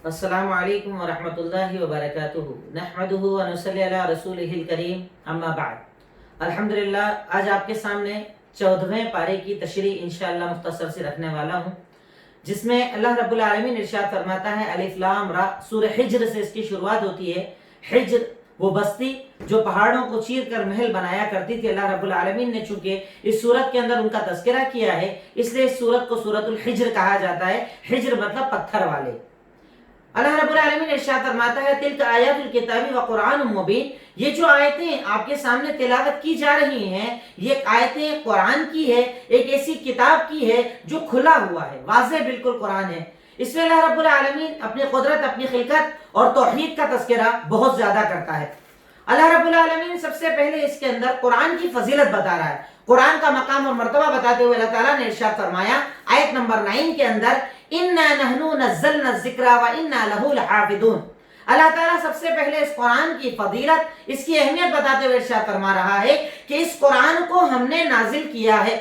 السلام علیکم ورحمۃ اللہ وبرکاتہ نحمدہ ونصلی علی رسولہ الکریم اما بعد الحمدللہ آج آپ کے سامنے 14ویں پارے کی تشریح انشاءاللہ مختصر سے رکھنے والا ہوں، جس میں اللہ رب العالمین ارشاد فرماتا ہے الف لام را، سورہ حجر سے اس کی شروعات ہوتی ہے۔ حجر وہ بستی جو پہاڑوں کو چیر کر محل بنایا کرتی تھی، اللہ رب العالمین نے چونکہ اس سورت کے اندر ان کا تذکرہ کیا ہے، اس لیے اس سورت کو سورت الحجر کہا جاتا ہے۔ حجر مطلب پتھر والے۔ اللہ رب العالمین ارشاد فرماتا ہے تلک آیات الکتاب و قرآن مبین، یہ جو آیتیں آپ کے سامنے تلاوت کی جا رہی ہیں، یہ آیتیں قرآن کی ہے، ایک ایسی کتاب کی ہے جو کھلا ہوا ہے، واضح بالکل قرآن ہے۔ اس میں اللہ رب العالمین اپنی قدرت، اپنی خلقت اور توحید کا تذکرہ بہت زیادہ کرتا ہے۔ اللہ رب العالمین سب سے پہلے اس کے اندر قرآن کی فضیلت بتا رہا ہے، قرآن کا مقام اور مرتبہ بتاتے ہوئے اللہ تعالیٰ نے ارشاد فرمایا آیت نمبر 9 کے اندر اِنَّا نَحْنُ نَزَّلْنَا الذِّكْرَ وَإِنَّا لَهُ لَحَافِظُونَ۔ اللہ تعالیٰ سب سے پہلے اس قرآن کی فضیلت، اس کی اہمیت بتاتے ہوئے ارشاد فرما رہا ہے کہ اس قرآن کو ہم نے نازل کیا ہے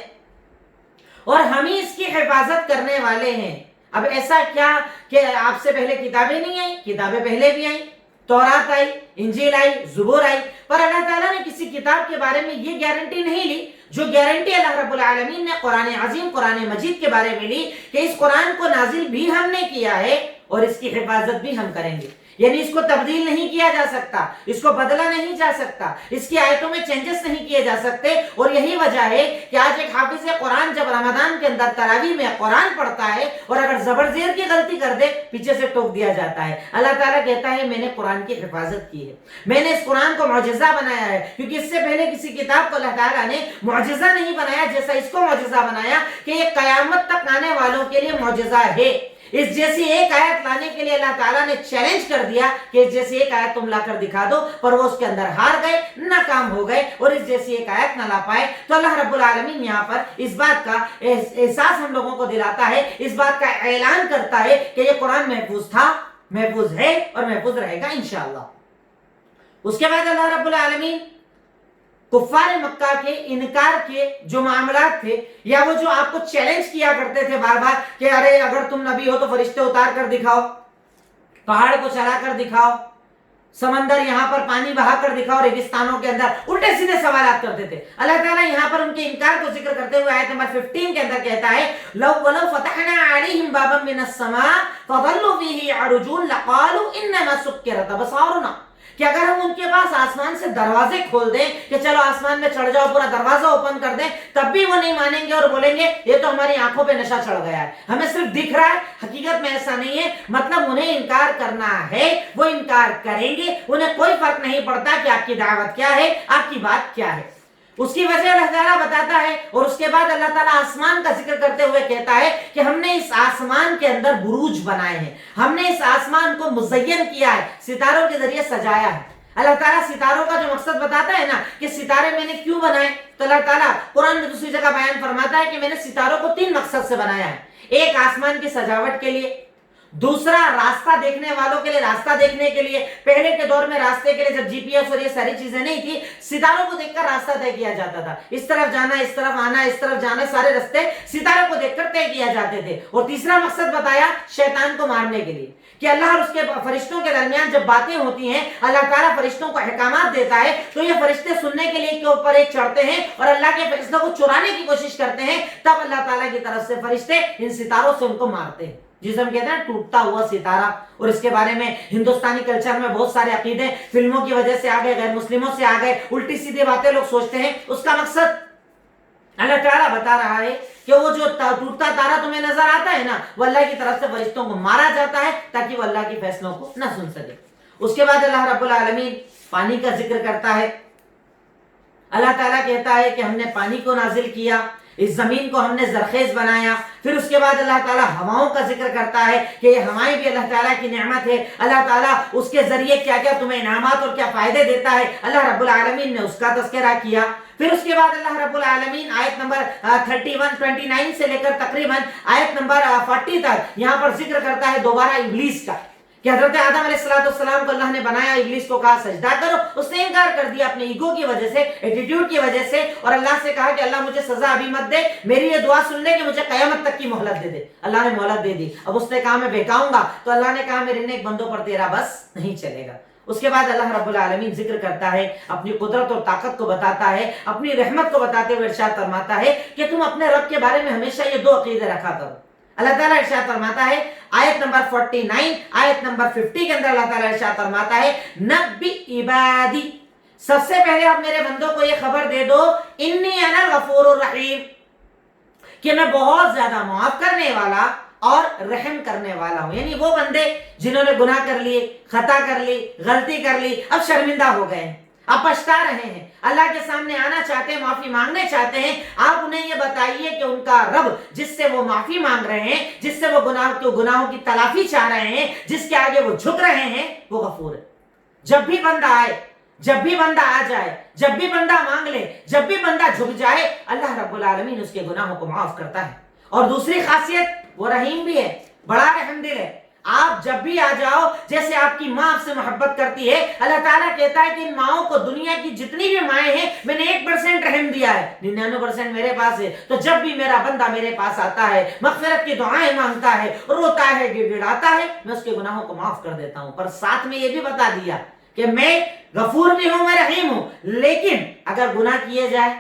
اور ہم ہی اس کی حفاظت کرنے والے ہیں۔ اب ایسا کیا کہ آپ سے پہلے کتابیں نہیں آئیں؟ کتابیں پہلے بھی آئیں، تورات آئی، انجیل آئی، زبور آئی، پر اللہ تعالیٰ نے کسی کتاب کے بارے میں یہ گارنٹی نہیں لی جو گارنٹی اللہ رب العالمین نے قرآن عظیم، قرآن مجید کے بارے میں لی کہ اس قرآن کو نازل بھی ہم نے کیا ہے اور اس کی حفاظت بھی ہم کریں گے۔ یعنی اس کو تبدیل نہیں کیا جا سکتا، اس کو بدلا نہیں جا سکتا، اس کی آیتوں میں چینجز نہیں کیے جا سکتے، اور یہی وجہ ہے کہ آج ایک حافظ قرآن جب رمضان کے اندر تراویح میں قرآن پڑھتا ہے اور اگر زبر زیر کی غلطی کر دے پیچھے سے ٹوک دیا جاتا ہے۔ اللہ تعالیٰ کہتا ہے میں نے قرآن کی حفاظت کی ہے، میں نے اس قرآن کو معجزہ بنایا ہے، کیونکہ اس سے پہلے کسی کتاب کو اللہ تعالیٰ نے معجزہ نہیں بنایا جیسا اس کو معجزہ بنایا کہ یہ قیامت تک آنے والوں کے لیے معجزہ ہے۔ اس جیسی ایک آیت لانے کے لیے اللہ تعالیٰ نے چیلنج کر دیا کہ اس جیسی ایک آیت تم لا کر دکھا دو، پر وہ اس کے اندر ہار گئے، ناکام ہو گئے اور اس جیسی ایک آیت نہ لا پائے۔ تو اللہ رب العالمین یہاں پر اس بات کا احساس ہم لوگوں کو دلاتا ہے، اس بات کا اعلان کرتا ہے کہ یہ قرآن محفوظ تھا، محفوظ ہے اور محفوظ رہے گا انشاءاللہ۔ اس کے بعد اللہ رب العالمین کفار مکہ کے انکار کے جو معاملات تھے، یا وہ جو آپ کو چیلنج کیا کرتے تھے بار بار کہ ارے اگر تم نبی ہو تو فرشتے اتار کر دکھاؤ، پہاڑ کو چلا کر دکھاؤ، سمندر یہاں پر پانی بہا کر دکھاؤ، ریگستانوں کے اندر الٹے سیدھے سوالات کرتے تھے۔ اللہ تعالیٰ یہاں پر ان کے انکار کو ذکر کرتے ہوئے آیت نمبر 15 کے اندر کہتا ہے لو ولو فتحنا علیہم بابا من السماء فظلوا فیہ یعرجون لقالوا انما سکرت ابصارنا، کہ اگر ہم ان کے پاس آسمان سے دروازے کھول دیں کہ چلو آسمان میں چڑھ جاؤ، پورا دروازہ اوپن کر دیں، تب بھی وہ نہیں مانیں گے اور بولیں گے یہ تو ہماری آنکھوں پہ نشہ چڑھ گیا ہے، ہمیں صرف دکھ رہا ہے، حقیقت میں ایسا نہیں ہے۔ مطلب انہیں انکار کرنا ہے، وہ انکار کریں گے، انہیں کوئی فرق نہیں پڑتا کہ آپ کی دعوت کیا ہے، آپ کی بات کیا ہے۔ اس کی وجہ اللہ تعالیٰ بتاتا ہے، اور اس کے بعد اللہ تعالیٰ آسمان کا ذکر کرتے ہوئے کہتا ہے کہ ہم نے اس آسمان کے اندر بروج بنائے ہیں، ہم نے اس آسمان کو مزین کیا ہے، ستاروں کے ذریعے سجایا ہے۔ اللہ تعالیٰ ستاروں کا جو مقصد بتاتا ہے نا کہ ستارے میں نے کیوں بنائے، تو اللہ تعالیٰ قرآن میں دوسری جگہ بیان فرماتا ہے کہ میں نے ستاروں کو 3 مقصد سے بنایا ہے۔ ایک آسمان کی سجاوٹ کے لیے، دوسرا راستہ دیکھنے والوں کے لیے، راستہ دیکھنے کے لیے، پہلے کے دور میں راستے کے لیے جب جی پی ایس اور یہ ساری چیزیں نہیں تھی، ستاروں کو دیکھ کر راستہ طے کیا جاتا تھا، اس طرف جانا، اس طرف آنا، اس طرف جانا، سارے راستے ستاروں کو دیکھ کر طے کیا جاتے تھے۔ اور تیسرا مقصد بتایا شیطان کو مارنے کے لیے، کہ اللہ اور اس کے فرشتوں کے درمیان جب باتیں ہوتی ہیں، اللہ تعالیٰ فرشتوں کو احکامات دیتا ہے تو یہ فرشتے سننے کے لیے کے اوپر ایک چڑھتے ہیں اور اللہ کے فیصلوں کو چرانے کی کوشش کرتے ہیں، تب اللہ تعالیٰ کی طرف سے فرشتے ان ستاروں سے ان کو مارتے ہیں، جسے ہم کہتے ہیں ٹوٹتا ہوا ستارہ۔ اور اس کے بارے میں ہندوستانی کلچر میں بہت سارے عقیدے فلموں کی وجہ سے آ گئے، غیر مسلموں سے آ گئے، الٹی سیدھی باتیں لوگ سوچتے ہیں۔ اس کا مقصد اللہ تعالیٰ بتا رہا ہے کہ وہ جو ٹوٹتا تارا تمہیں نظر آتا ہے نا، وہ اللہ کی طرف سے فرشتوں کو مارا جاتا ہے تاکہ وہ اللہ کے فیصلوں کو نہ سن سکے۔ اس کے بعد اللہ رب العالمین پانی کا ذکر کرتا ہے۔ اللہ تعالیٰ کہتا ہے کہ ہم نے پانی کو نازل کیا، اس زمین کو ہم نے زرخیز بنایا۔ پھر اس کے بعد اللہ تعالیٰ ہواؤں کا ذکر کرتا ہے کہ یہ ہوائیں بھی اللہ تعالیٰ کی نعمت ہے، اللہ تعالیٰ اس کے ذریعے کیا کیا تمہیں انعامات اور کیا فائدے دیتا ہے، اللہ رب العالمین نے اس کا تذکرہ کیا۔ پھر اس کے بعد اللہ رب العالمین آیت نمبر 29 سے لے کر تقریباً آیت نمبر 40 تک یہاں پر ذکر کرتا ہے دوبارہ ابلیس کا، کہ حضرت آدم علیہ السلام کو اللہ نے بنایا, ابلیس کو کہا سجدہ کرو, اس نے انکار کر دیا اپنے ایگو کی وجہ سے, ایٹیٹیوڈ کی وجہ سے, اور اللہ سے کہا کہ اللہ مجھے سزا ابھی مت دے, میری یہ دعا سن لے کہ مجھے قیامت تک کی مہلت دے دے. اللہ نے مہلت دے دی. اب اس نے کہا میں بہکاؤں گا, تو اللہ نے کہا میرے نیک بندوں پر تیرا بس نہیں چلے گا. اس کے بعد اللہ رب العالمین ذکر کرتا ہے, اپنی قدرت اور طاقت کو بتاتا ہے, اپنی رحمت کو بتاتے ہوئے ارشاد فرماتا ہے کہ تم اپنے رب کے بارے میں ہمیشہ یہ دو عقیدے رکھا کرو. اللہ تعالیٰ ارشاد فرماتا ہے آیت نمبر 49, آیت نمبر 50 کے اندر اللہ تعالیٰ ارشاد فرماتا ہے نبی عبادی, سب سے پہلے آپ میرے بندوں کو یہ خبر دے دو, انی انا الغفور الرحیم, کہ میں بہت زیادہ معاف کرنے والا اور رحم کرنے والا ہوں. یعنی وہ بندے جنہوں نے گناہ کر لیے, خطا کر لی, غلطی کر لی, اب شرمندہ ہو گئے ہیں, اب پچھتا رہے ہیں, اللہ کے سامنے آنا چاہتے ہیں, معافی مانگنے چاہتے ہیں, آپ انہیں یہ بتائیے کہ ان کا رب جس سے وہ معافی مانگ رہے ہیں, جس سے وہ گناہوں کی تلافی چاہ رہے ہیں, جس کے آگے وہ جھک رہے ہیں, وہ غفور ہے. جب بھی بندہ آئے, جب بھی بندہ آ جائے, جب بھی بندہ مانگ لے, جب بھی بندہ جھک جائے, اللہ رب العالمین اس کے گناہوں کو معاف کرتا ہے. اور دوسری خاصیت, وہ رحیم بھی ہے, بڑا رحم دل ہے. آپ جب بھی آ جاؤ, جیسے آپ کی ماں آپ سے محبت کرتی ہے, اللہ تعالیٰ کہتا ہے کہ ان ماؤں کو دنیا کی جتنی بھی مائیں ہیں میں نے 1% رحم دیا ہے, 99% میرے پاس ہے. تو جب بھی میرا بندہ میرے پاس آتا ہے, مغفرت کی دعائیں مانگتا ہے, روتا ہے, گڑگڑاتا ہے, میں اس کے گناہوں کو معاف کر دیتا ہوں. پر ساتھ میں یہ بھی بتا دیا کہ میں غفور بھی ہوں, میں رحیم ہوں. لیکن اگر گناہ کیے جائے,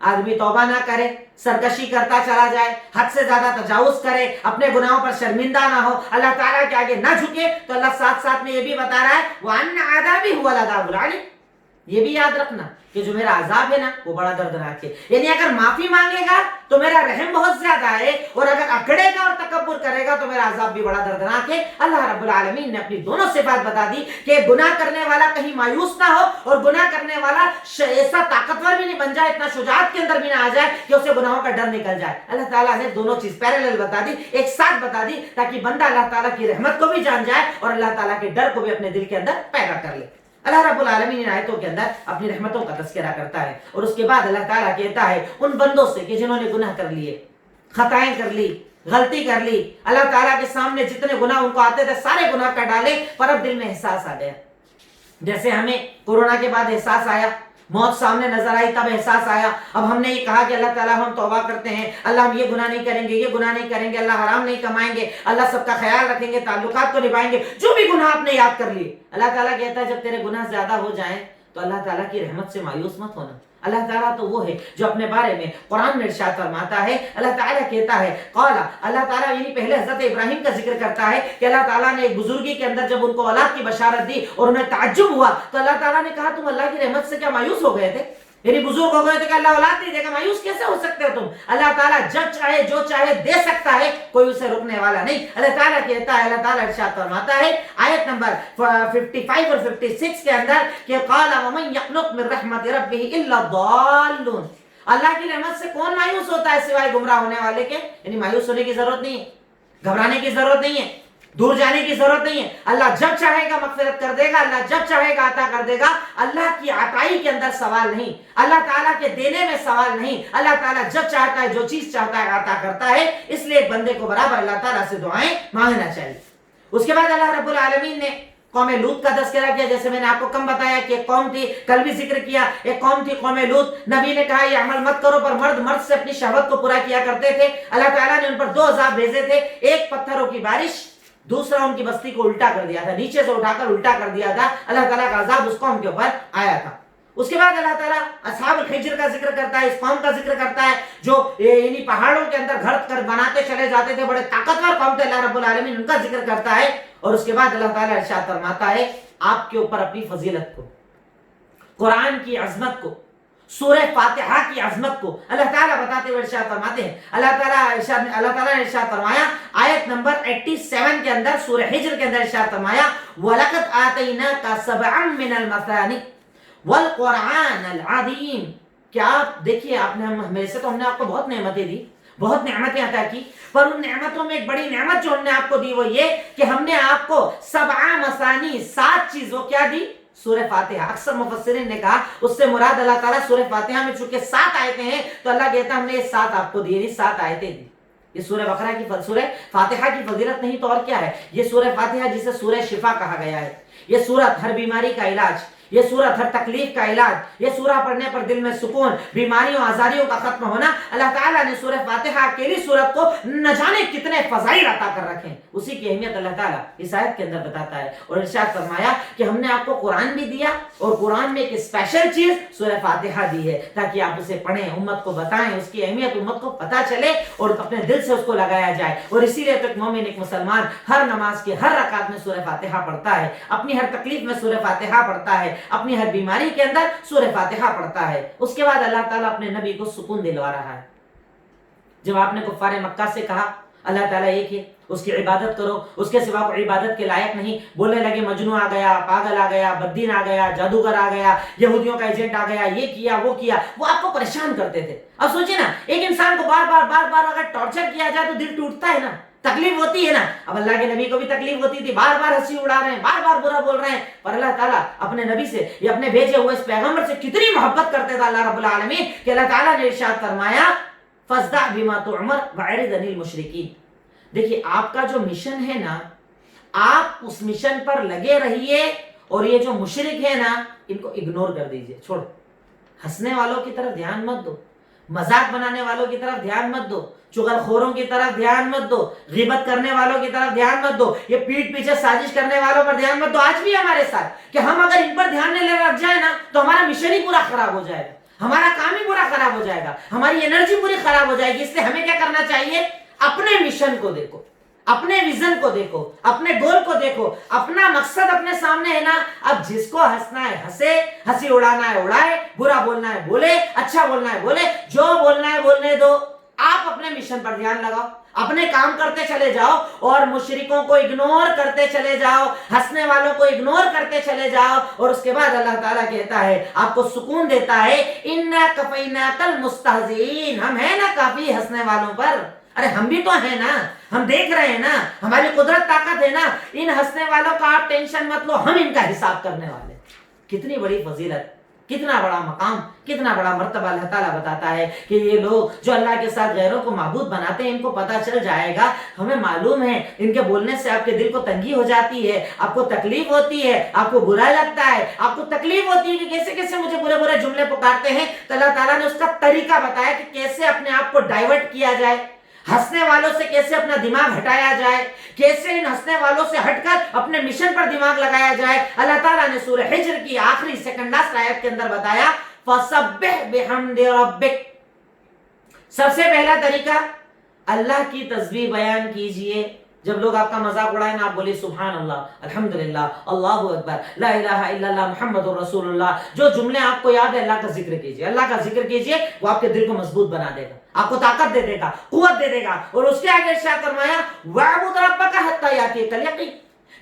آدمی توبہ نہ کرے, سرکشی کرتا چلا جائے, حد سے زیادہ تجاوز کرے, اپنے گناہوں پر شرمندہ نہ ہو, اللہ تعالیٰ کے آگے نہ جھکے, تو اللہ ساتھ ساتھ میں یہ بھی بتا رہا ہے وَأَنَّ عَذَابِي هُوَ الْعَذَابُ الْعَلِيمُ. یہ بھی یاد رکھنا کہ جو میرا عذاب ہے نا وہ بڑا دردناک ہے. یعنی اگر معافی مانگے گا تو میرا رحم بہت زیادہ ہے, اور اگر اکڑے گا اور تکبر کرے گا تو میرا عذاب بھی بڑا دردناک ہے. اللہ رب العالمین نے اپنی دونوں صفات بتا دی کہ گناہ کرنے والا کہیں مایوس نہ ہو, اور گناہ کرنے والا ایسا طاقتور بھی نہیں بن جائے, اتنا شجاعت کے اندر بھی نہ آ جائے کہ اسے گناہوں کا ڈر نکل جائے. اللہ تعالیٰ نے دونوں چیز پیرالل بتا دی, ایک ساتھ بتا دی, تاکہ بندہ اللہ تعالیٰ کی رحمت کو بھی جان جائے اور اللہ تعالیٰ کے ڈر کو بھی اپنے دل کے اندر پیدا کر لے. اللہ رب العالمین ان آیتوں کے اندر اپنی رحمتوں کا تذکرہ کرتا ہے, اور اس کے بعد اللہ تعالیٰ کہتا ہے ان بندوں سے کہ جنہوں نے گناہ کر لیے, خطائیں کر لی, غلطی کر لی, اللہ تعالیٰ کے سامنے جتنے گناہ ان کو آتے تھے سارے گناہ کر ڈالے, پر اب دل میں احساس آ گیا. جیسے ہمیں کورونا کے بعد احساس آیا, موت سامنے نظر آئی, تب احساس آیا. اب ہم نے یہ کہا کہ اللہ تعالیٰ ہم توبہ کرتے ہیں, اللہ ہم یہ گناہ نہیں کریں گے, یہ گناہ نہیں کریں گے, اللہ حرام نہیں کمائیں گے, اللہ سب کا خیال رکھیں گے, تعلقات کو نبھائیں گے, جو بھی گناہ آپ نے یاد کر لیے. اللہ تعالیٰ کہتا ہے جب تیرے گناہ زیادہ ہو جائیں تو اللہ تعالیٰ کی رحمت سے مایوس مت ہونا. اللہ تعالیٰ تو وہ ہے جو اپنے بارے میں قرآن میں ارشاد فرماتا ہے. اللہ تعالیٰ کہتا ہے قال, اللہ تعالیٰ یعنی پہلے حضرت ابراہیم کا ذکر کرتا ہے کہ اللہ تعالیٰ نے ایک بزرگی کے اندر جب ان کو اولاد کی بشارت دی اور انہیں تعجب ہوا, تو اللہ تعالیٰ نے کہا تم اللہ کی رحمت سے کیا مایوس ہو گئے تھے؟ یعنی بزرگ ہو گئے تھے کہ اللہ اولاد نہیں دے گا, مایوس کیسے ہو سکتے ہو تم؟ اللہ تعالیٰ جب چاہے جو چاہے دے سکتا ہے, کوئی اسے روکنے والا نہیں. اللہ تعالیٰ کہتا ہے, اللہ تعالیٰ ارشاد فرماتا ہے آیت نمبر 55 اور 56 کے اندر کہ قال ومن يقنط من رحمت ربه الا الضالون, اللہ کی رحمت سے کون مایوس ہوتا ہے سوائے گمراہ ہونے والے کے. یعنی مایوس ہونے کی ضرورت نہیں ہے, گھبرانے کی ضرورت نہیں ہے, دور جانے کی ضرورت نہیں ہے. اللہ جب چاہے گا مغفرت کر دے گا, اللہ جب چاہے گا عطا کر دے گا. اللہ کی عطائی کے اندر سوال نہیں, اللہ تعالیٰ کے دینے میں سوال نہیں. اللہ تعالیٰ جب چاہتا ہے جو چیز چاہتا ہے عطا کرتا ہے. اس لیے ایک بندے کو برابر اللہ تعالیٰ سے دعائیں مانگنا چاہیے. اس کے بعد اللہ رب العالمین نے قوم لوط کا تذکرہ کیا. جیسے میں نے آپ کو کم بتایا کہ ایک قوم تھی, کل بھی ذکر کیا, ایک قوم تھی قوم لوط. نبی نے کہا یہ عمل مت کرو, پر مرد سے اپنی شہوت کو پورا کیا کرتے تھے. اللہ تعالیٰ نے ان پر 2 عذاب بھیجے تھے, ایک پتھروں کی بارش, دوسرا ان کی بستی کو الٹا کر دیا تھا, نیچے سے اٹھا کر الٹا کر دیا تھا. اللہ تعالیٰ کا عذاب اس قوم کے اوپر آیا تھا. اس کے بعد اللہ تعالیٰ اصحاب الحجر کا ذکر کرتا ہے, اس قوم کا ذکر کرتا ہے جو یعنی پہاڑوں کے اندر گھر کر بناتے چلے جاتے تھے, بڑے طاقتور قوم تھے. اللہ رب العالمین ان کا ذکر کرتا ہے. اور اس کے بعد اللہ تعالیٰ ارشاد فرماتا ہے آپ کے اوپر اپنی فضیلت کو, قرآن کی عظمت کو, سورہ فاتحہ کی عظمت کو اللہ تعالیٰ بتاتے ہوئے ارشاد فرماتے ہیں. اللہ تعالیٰ نے ارشاد فرمایا آیت نمبر 87 کے اندر سورہ حجر کے اندر ارشاد فرمایا وَلَقَدْ آتَيْنَاكَ سَبْعًا مِّنَ الْمَثَانِِ وَالْقُرْآنَ الْعَظِيمِ. کیا آپ دیکھیے, آپ نے میرے سے تو ہم نے آپ کو بہت نعمتیں دی, بہت نعمتیں عطا کی, پر ان نعمتوں میں ایک بڑی نعمت جو ہم نے آپ کو دی وہ یہ کہ ہم نے آپ کو 7 مثانی, 7 چیزوں کیا دی, سورہ فاتحہ. اکثر مفسرین نے کہا اس سے مراد اللہ تعالیٰ سورہ فاتحہ میں چونکہ 7 آیتیں ہیں تو اللہ کہتا ہم نے یہ 7 آپ کو دی, 7 آیتیں دی. یہ سورہ بقرہ کی سورہ فاتحہ کی فضیلت نہیں تو اور کیا ہے؟ یہ سورہ فاتحہ جسے سورہ شفا کہا گیا ہے، یہ سورت ہر بیماری کا علاج، یہ سورت ہر تکلیف کا علاج، یہ سورہ پڑھنے پر دل میں سکون، بیماریوں آزاریوں کا ختم ہونا۔ اللہ تعالیٰ نے سورہ فاتحہ اکیلی سورت کو نہ جانے کتنے فضائل عطا کر رکھے ہیں، اسی کی اہمیت اللہ تعالیٰ اس آیت کے اندر بتاتا ہے، اور ارشاد فرمایا کہ ہم نے آپ کو قرآن بھی دیا اور قرآن میں ایک اسپیشل چیز سورہ فاتحہ دی ہے تاکہ آپ اسے پڑھیں، امت کو بتائیں، اس کی اہمیت امت کو پتہ چلے اور اپنے دل سے اس کو لگایا جائے۔ اور اسی لیے تو ایک مومن، ایک مسلمان ہر نماز کے ہر رکعت میں سورہ فاتحہ پڑھتا ہے، اپنی ہر تکلیف میں سورہ فاتحہ پڑھتا ہے، اپنی ہر بیماری کے اندر سورہ فاتحہ پڑھتا ہے۔ اس کے بعد اللہ تعالیٰ اپنے نبی کو سکون دلوا رہا ہے۔ جب آپ نے کفار مکہ سے کہا اللہ تعالیٰ ایک ہے، اس کی عبادت کرو، اس کے سوا کوئی عبادت کے لائق نہیں، بولنے لگے مجنون آ گیا، پاگل آ گیا، بدین آ گیا، جادوگر آ گیا، یہودیوں کا ایجنٹ آ گیا، یہ کیا وہ کیا، وہ آپ کو پریشان کرتے تھے۔ اب سوچیں نا، ایک انسان کو بار بار اگر ٹارچر کیا جائے تو دل ٹوٹتا ہے نا، تکلیف ہوتی ہے نا۔ اب اللہ کے نبی کو بھی تکلیف ہوتی تھی، بار بار ہنسی اڑا رہے ہیں، بار بار برا بول رہے ہیں، پر اللہ تعالیٰ اپنے نبی سے یا اپنے بھیجے ہوئے اس پیغمبر سے کتنی محبت کرتے تھا اللہ رب العالمین کہ اللہ تعالیٰ نے ارشاد فرمایا فَاصْدَعْ بِمَا تُؤْمَرُ وَأَعْرِضْ عَنِ الْمُشْرِكِينَ۔ دیکھیے آپ کا جو مشن ہے نا، آپ اس مشن پر لگے رہیے، اور یہ جو مشرک ہے نا ان کو اگنور کر دیجئے، چھوڑ، ہنسنے والوں کی طرف دھیان مت دو، مذاق بنانے والوں کی طرف دھیان مت دو، چغل خوروں کی طرف دھیان مت دو، غیبت کرنے والوں کی طرف دھیان مت دو، یہ پیٹ پیچھے سازش کرنے والوں پر دھیان مت دو۔ آج بھی ہمارے ساتھ کہ ہم اگر ان پر دھیان نہیں لگ جائے نا تو ہمارا مشن ہی پورا خراب ہو جائے گا، ہمارا کام ہی پورا خراب ہو جائے گا، ہماری انرجی پوری خراب ہو جائے گی۔ اس لیے ہمیں کیا کرنا چاہیے؟ اپنے مشن کو دیکھو، اپنے ویژن کو دیکھو، اپنے گول کو دیکھو، اپنا مقصد اپنے سامنے ہے نا۔ اب جس کو ہنسنا ہے ہنسے، ہنسی اڑانا ہے اڑائے، برا بولنا ہے بولے، اچھا بولنا ہے بولے، جو بولنا ہے بولنے دو۔ آپ اپنے مشن پر دھیان لگاؤ، اپنے کام کرتے چلے جاؤ، اور مشرکوں کو اگنور کرتے چلے جاؤ، ہنسنے والوں کو اگنور کرتے چلے جاؤ، اور اس کے بعد اللہ تعالیٰ کہتا ہے، آپ کو سکون دیتا ہے، اِنَّا كَفَيْنَاكَ الْمُسْتَهْزِئِينَ، ہم ہیں نا کافی ہنسنے والوں پر۔ ارے ہم بھی تو ہیں نا، ہم دیکھ رہے ہیں نا، ہماری قدرت طاقت ہے نا، ان ہنسنے والوں کا آپ ٹینشن مت لو، ہم ان کا حساب کرنے والے۔ کتنی بڑی فضیلت، کتنا بڑا مقام، کتنا بڑا مرتبہ اللہ تعالیٰ بتاتا ہے کہ یہ لوگ جو اللہ کے ساتھ غیروں کو معبود بناتے ہیں ان کو پتہ چل جائے گا، ہمیں معلوم ہے ان کے بولنے سے آپ کے دل کو تنگی ہو جاتی ہے، آپ کو تکلیف ہوتی ہے، آپ کو برا لگتا ہے، آپ کو تکلیف ہوتی ہے کہ کیسے کیسے مجھے برے برے جملے پکارتے ہیں، تو اللہ تعالیٰ نے اس کا طریقہ بتایا کہ کیسے اپنے آپ کو ڈائیورٹ کیا جائے، ہنسنے والوں سے کیسے اپنا دماغ ہٹایا جائے، کیسے ان ہنسنے والوں سے ہٹ کر اپنے مشن پر دماغ لگایا جائے۔ اللہ تعالیٰ نے سورہ حجر کی آخری سیکنڈ لاسٹ آیت کے اندر بتایا فَسَبِّحْ بِحَمْدِ رَبِّكَ۔ سب سے پہلا طریقہ، اللہ کی تسبیح بیان کیجئے۔ جب لوگ آپ کا مذاق اڑائیں نا، آپ بولیے سبحان اللہ، الحمدللہ، اللہ اکبر، لا الہ الا اللہ، محمد رسول اللہ۔ جو جملے آپ کو یاد ہے اللہ کا ذکر کیجئے، اللہ کا ذکر کیجئے، وہ آپ کے دل کو مضبوط بنا دے گا، آپ کو طاقت دے دے گا، قوت دے دے گا۔ اور اس کے آگے ارشاد فرمایا وَاعْبُدْ رَبَّكَ حَتَّى يَأْتِيَكَ الْيَقِينُ،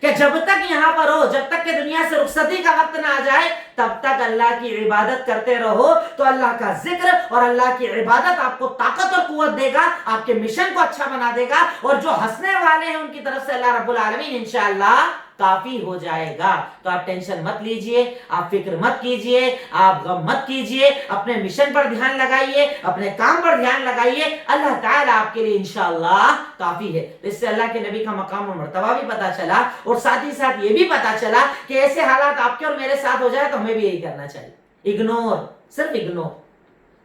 کہ جب تک یہاں پر ہو، جب تک کہ دنیا سے رخصتی کا وقت نہ آ جائے، تب تک اللہ کی عبادت کرتے رہو، تو اللہ کا ذکر اور اللہ کی عبادت آپ کو طاقت اور قوت دے گا، آپ کے مشن کو اچھا بنا دے گا، اور جو ہنسنے والے ہیں ان کی طرف سے اللہ رب العالمین انشاءاللہ کافی ہو جائے گا۔ تو آپ ٹینشن مت لیجئے، آپ فکر مت کیجئے، آپ غم مت کیجئے، اپنے مشن پر دھیان لگائیے، اپنے کام پر دھیان لگائیے، اللہ تعالیٰ آپ کے لیے انشاءاللہ کافی ہے۔ اس سے اللہ کے نبی کا مقام و مرتبہ بھی پتا چلا، اور ساتھ ہی ساتھ یہ بھی پتا چلا کہ ایسے حالات آپ کے اور میرے ساتھ ہو جائے تو ہمیں بھی یہی کرنا چاہیے، اگنور، صرف اگنور۔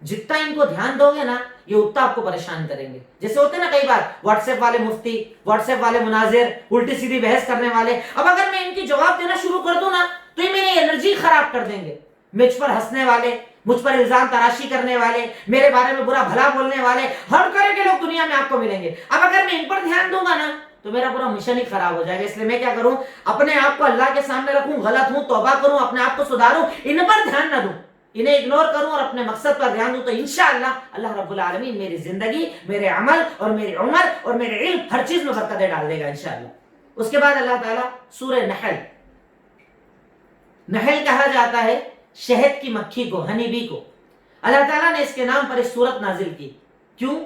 جتنا ان کو دھیان دو گے نا، یہ اتنا آپ کو پریشان کریں گے۔ جیسے ہوتے نا کئی بار واٹس ایپ والے مفتی، واٹس ایپ والے مناظر، الٹی سیدھی بحث کرنے والے، اب اگر میں ان کی جواب دینا شروع کر دوں نا تو یہ میری انرجی خراب کر دیں گے۔ مجھ پر ہنسنے والے، مجھ پر الزام تراشی کرنے والے، میرے بارے میں برا بھلا بولنے والے، ہر طرح کے لوگ دنیا میں آپ کو ملیں گے۔ اب اگر میں ان پر دھیان دوں گا نا تو میرا پورا مشن ہی خراب ہو جائے گا۔ اس لیے میں کیا کروں، اپنے آپ کو اللہ کے سامنے رکھوں، غلط ہوں توبہ کروں، اپنے آپ کو سدھاروں، ان پر دھیان نہ دوں، انہیں اگنور کروں اور اپنے مقصد پر دھیان دوں، تو انشاءاللہ اللہ رب العالمین میری زندگی، میرے عمل اور میری عمر اور میرے علم، ہر چیز میں برکتیں ڈال دے گا انشاءاللہ۔ اس کے بعد اللہ تعالیٰ سورہ نحل، نحل کہا جاتا ہے شہد کی مکھی کو، ہنی بی کو۔ اللہ تعالیٰ نے اس کے نام پر ایک سورت نازل کی، کیوں؟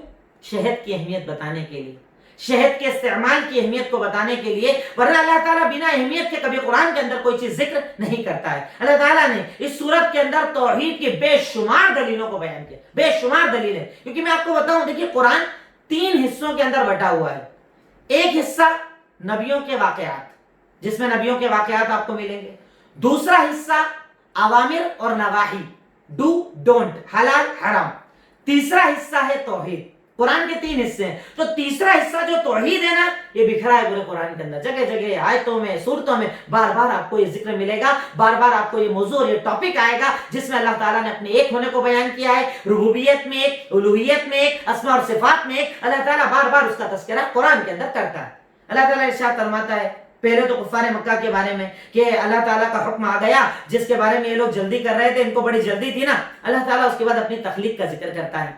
شہد کی اہمیت بتانے کے لیے، شہد کے استعمال کی اہمیت کو بتانے کے لیے، ورنہ اللہ تعالیٰ بنا اہمیت کے کبھی قرآن کے اندر کوئی چیز ذکر نہیں کرتا ہے۔ اللہ تعالیٰ نے اس سورت کے اندر توحید کی بے شمار دلیلوں کو بیان کیا، بے شمار دلیلیں، کیونکہ میں آپ کو بتاؤں، دیکھیے قرآن 3 حصوں کے اندر بٹا ہوا ہے. ایک حصہ نبیوں کے واقعات جس میں نبیوں کے واقعات آپ کو ملیں گے. دوسرا حصہ اوامر اور نواہی، ڈو ڈونٹ، حلال حرام. تیسرا حصہ ہے توحید. قرآن کے 3 حصے ہیں. تو تیسرا حصہ جو توحید ہے نا، یہ بکھرا ہے پورے قرآن کے اندر، جگہ جگہ آیتوں میں، سورتوں میں بار بار آپ کو یہ ذکر ملے گا، بار بار آپ کو یہ موضوع اور یہ ٹاپک آئے گا جس میں اللہ تعالیٰ نے اپنے ایک ہونے کو بیان کیا ہے، ربوبیت میں ایک، الوہیت میں ایک، اسماء اور صفات میں ایک. اللہ تعالیٰ بار بار اس کا تذکرہ قرآن کے اندر کرتا ہے. اللہ تعالیٰ ارشاد فرماتا ہے پہلے تو کفار مکہ کے بارے میں کہ اللہ تعالیٰ کا حکم آ گیا جس کے بارے میں یہ لوگ جلدی کر رہے تھے، ان کو بڑی جلدی تھی نا. اللہ تعالیٰ اس کے بعد اپنی تخلیق کا ذکر کرتا ہے.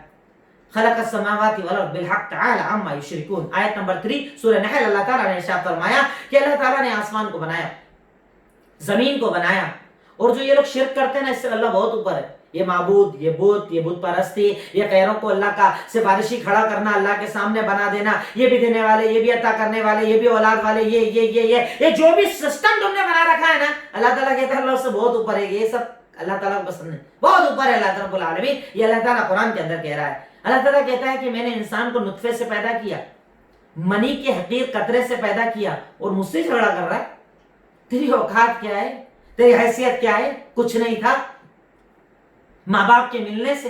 خلق السماوات والارض بالحق تعالی عما یشرکون. آیت نمبر 3 سورہ نحل. اللہ تعالیٰ نے ارشاد فرمایا کہ اللہ تعالیٰ نے آسمان کو بنایا، زمین کو بنایا، اور جو یہ لوگ شرک کرتے ہیں نا، اس سے اللہ بہت اوپر ہے. یہ معبود، یہ بت، یہ بت پرستی، یہ غیروں کو اللہ کا سفارشی کھڑا کرنا، اللہ کے سامنے بنا دینا، یہ بھی دینے والے، یہ بھی عطا کرنے والے، یہ بھی اولاد والے، یہ جو بھی سسٹم تم نے بنا رکھا ہے نا، اللہ تعالیٰ کہتا ہے اللہ اس سے بہت اوپر ہے. یہ سب اللہ تعالیٰ کو پسند نہیں، بہت اوپر ہے اللہ رب العالمین. یہ اللہ تعالیٰ قرآن کے اندر کہہ رہا ہے. اللہ تعالیٰ کہتا ہے کہ میں نے انسان کو نطفے سے پیدا کیا، منی کے حقیر قطرے سے پیدا کیا، اور مجھ سے جھگڑا کر رہا ہے. تیری اوقات کیا ہے؟ تیری حیثیت کیا ہے؟ کچھ نہیں تھا. ماں باپ کے ملنے سے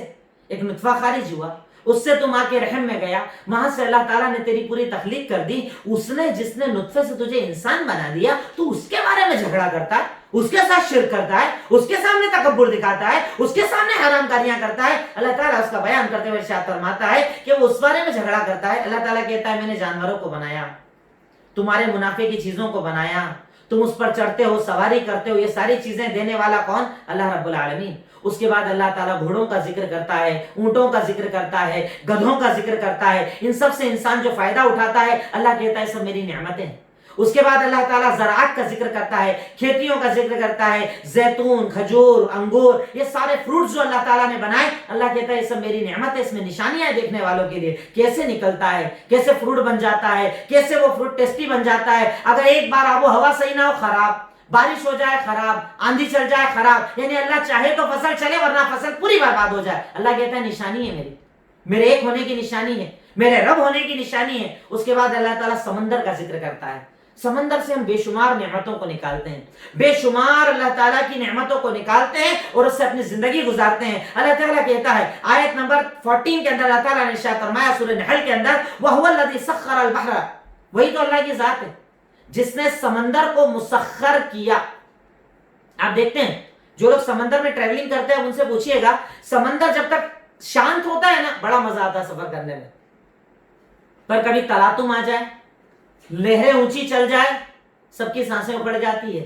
ایک نطفہ خارج ہوا، اس سے تم آ کے رحم میں گیا، وہاں سے اللہ تعالیٰ نے تیری پوری تخلیق کر دی. اس نے جس نے نطفے سے تجھے انسان بنا دیا، تو اس کے بارے میں جھگڑا کرتا ہے، اس کے ساتھ شرک کرتا ہے، اس کے سامنے تکبر دکھاتا ہے، اس کے سامنے حرام کاریاں کرتا ہے. اللہ تعالیٰ اس کا بیان کرتے ہوئے ارشاد فرماتا ہے کہ وہ اس بارے میں جھگڑا کرتا ہے. اللہ تعالیٰ کہتا ہے میں نے جانوروں کو بنایا، تمہارے منافع کی چیزوں کو بنایا، تم اس پر چڑھتے ہو، سواری کرتے ہو. یہ ساری چیزیں دینے والا کون؟ اللہ رب العالمین. اس کے بعد اللہ تعالیٰ گھوڑوں کا ذکر کرتا ہے، اونٹوں کا ذکر کرتا ہے، گدھوں کا ذکر کرتا ہے. ان سب سے انسان جو فائدہ اٹھاتا ہے، اللہ کہتا ہے سب میری نعمتیں ہیں. اس کے بعد اللہ تعالیٰ زراعت کا ذکر کرتا ہے، کھیتیوں کا ذکر کرتا ہے، زیتون، کھجور، انگور، یہ سارے فروٹس جو اللہ تعالیٰ نے بنائے، اللہ کہتا ہے یہ سب میری نعمت ہے. اس میں نشانیاں دیکھنے والوں کے لیے، کیسے نکلتا ہے، کیسے فروٹ بن جاتا ہے، کیسے وہ فروٹ ٹیسٹی بن جاتا ہے. اگر ایک بار آب و ہوا صحیح نہ ہو، خراب، بارش ہو جائے خراب، آندھی چل جائے خراب. یعنی اللہ چاہے تو فصل چلے، ورنہ فصل پوری برباد ہو جائے. اللہ کہتا ہے نشانی ہے میری، میرے ایک ہونے کی نشانی ہے، میرے رب ہونے کی نشانی ہے. اس کے بعد اللہ تعالیٰ سمندر کا ذکر کرتا ہے. سمندر سے ہم بے شمار نعمتوں کو نکالتے ہیں، بے شمار اللہ تعالیٰ کی نعمتوں کو نکالتے ہیں اور اس سے اپنی زندگی گزارتے ہیں. اللہ تعالیٰ کہتا ہے آیت نمبر 14 کے اندر، اللہ تعالیٰ نے ارشاد فرمایا سورہ نحل کے اندر، وَهُوَ الَّذِي سَخَّرَ الْبَحْرَ. وہی تو اللہ کی ذات ہے جس نے سمندر کو مسخر کیا. آپ دیکھتے ہیں جو لوگ سمندر میں ٹریولنگ کرتے ہیں ان سے پوچھئے گا، سمندر جب تک شانت ہوتا ہے نا، بڑا مزہ آتا ہے سفر کرنے میں. پر کبھی تلاطم آ جائے، لہریں اونچی چل جائے، سب کی سانسیں اکھڑ جاتی ہے،